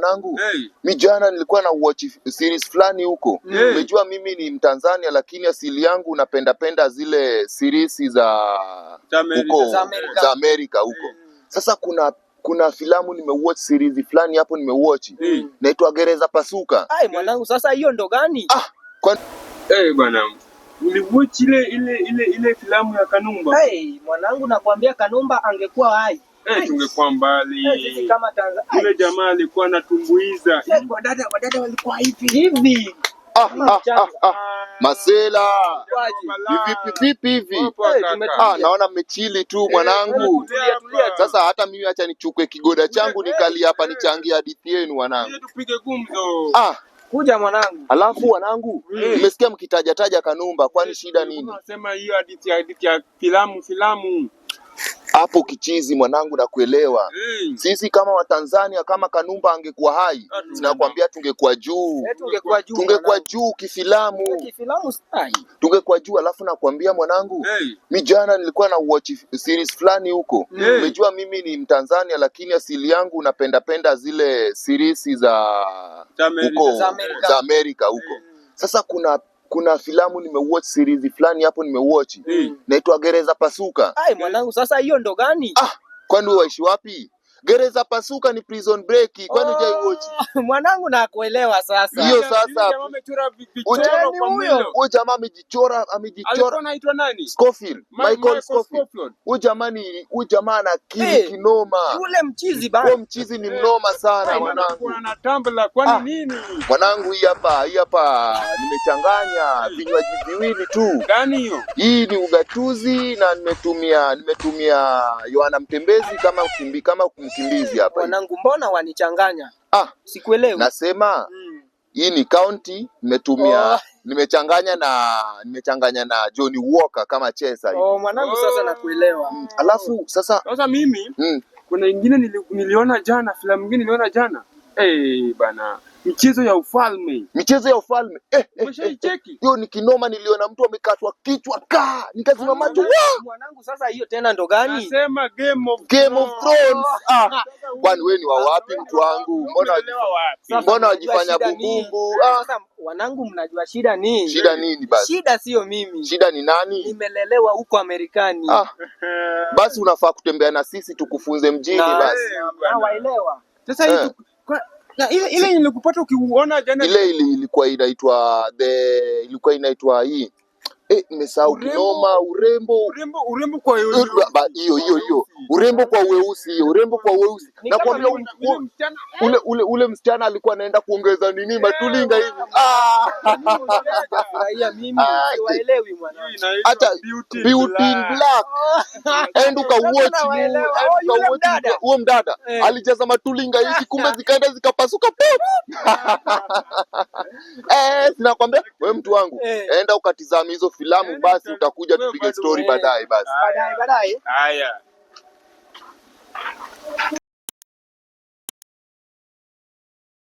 mwanangu, mi jana nilikuwa na watch series fulani huko. Umejua mimi ni Mtanzania lakini asili yangu napenda zile series za huko za Amerika huko. Sasa kuna filamu nimewatch series fulani hapo nimewatch. Naitwa Gereza Pasuka. Ai mwanangu, sasa hiyo ndo gani? Bwana. Uliwatch ile filamu ya Kanumba? Mwanangu nakwambia Kanumba angekuwa hai. Tungekuwa mbali. Sisi kama Tanzania. Yule jamaa alikuwa anatumbuiza. Wadada walikuwa hivi. Masela. Vipi? Naona mmechili tu mwanangu. Sasa hata mimi acha nichukue kigoda changu nikali hapa nichangie hadithi yenu mwanangu. Tupige gumzo. Kuja mwanangu. Alafu wanangu, nimesikia mkitaja Kanumba, kwani shida nini? Unasema hiyo hadithi ya filamu. Hapo kichizi mwanangu na kuelewa. Sisi kama Watanzania kama Kanumba angekuwa hai, tunakwambia tungekuwa juu. Tungekuwa juu kifilamu. Tungekuwa juu, alafu nakwambia mwanangu, mi jana nilikuwa na watch series fulani huko. Umejua mimi ni Mtanzania lakini asili yangu napenda zile series za huko za Amerika huko. Sasa kuna filamu nimewatch series fulani hapo nimewatch. Naitwa Gereza Pasuka. Ai mwanangu, sasa hiyo ndo gani? Kwani waishi wapi? Gereza Pasuka ni Prison Break. Kwani hujaiwatch? Mwanangu nakuelewa sasa. Hiyo sasa. Huyo jamaa amejichora. Alikuwa anaitwa nani? Scofield. Michael Scofield. Huyo jamaa ana akili kinoma. Yule mchizi bana. Huyo mchizi ni mnoma sana mwanangu. Anatambla kwani nini? Mwanangu hii hapa nimechanganya vinywaji viwili tu. Gani hiyo? Hii ni ugatuzi na nimetumia Yohana Mtembezi kama mkimbizi hapa. Mwanangu mbona wanichanganya? Sikuelewi. Nasema hii ni county nimechanganya na Johnny Walker kama chesa hivi. Mwanangu sasa nakuelewa. Alafu sasa mimi kuna ingine niliona jana, filamu nyingine niliona jana. Bana, Michezo ya Ufalme. Umeshaicheki? Hiyo ni kinoma, niliona mtu amekatwa kichwa nikazima macho. Mwanangu sasa hiyo tena ndo gani? Nasema Game of Thrones. Kwani wewe ni wa wapi mtu wangu? Mbona wajifanya bubumbu? Sasa wanangu, mnajua shida nini? Shida nini basi? Shida sio mimi. Shida ni nani? Nimelelewa huko Amerikani. Basi unafaa kutembea na sisi tukufunze mjini basi. Waelewa. Sasa hiyo ile nilikupata ukiuona jana. Ile ilikuwa inaitwa hii. Nimesahau kinoma. Urembo kwa weusi. Hiyo. Urembo kwa weusi. Nakwambia ule msichana alikuwa anaenda kuongeza nini matulinga hivi. Mimi siwaelewi mwanangu. Hata Beauty in Black. Enda ukawatch huo mdada. Alijaza matulinga hivi kumbe zikaenda zikapasuka. Sinakwambia wewe mtu wangu, enda ukatizame hizo filamu basi utakuja tupige story baadaye basi. Baadaye. Haya.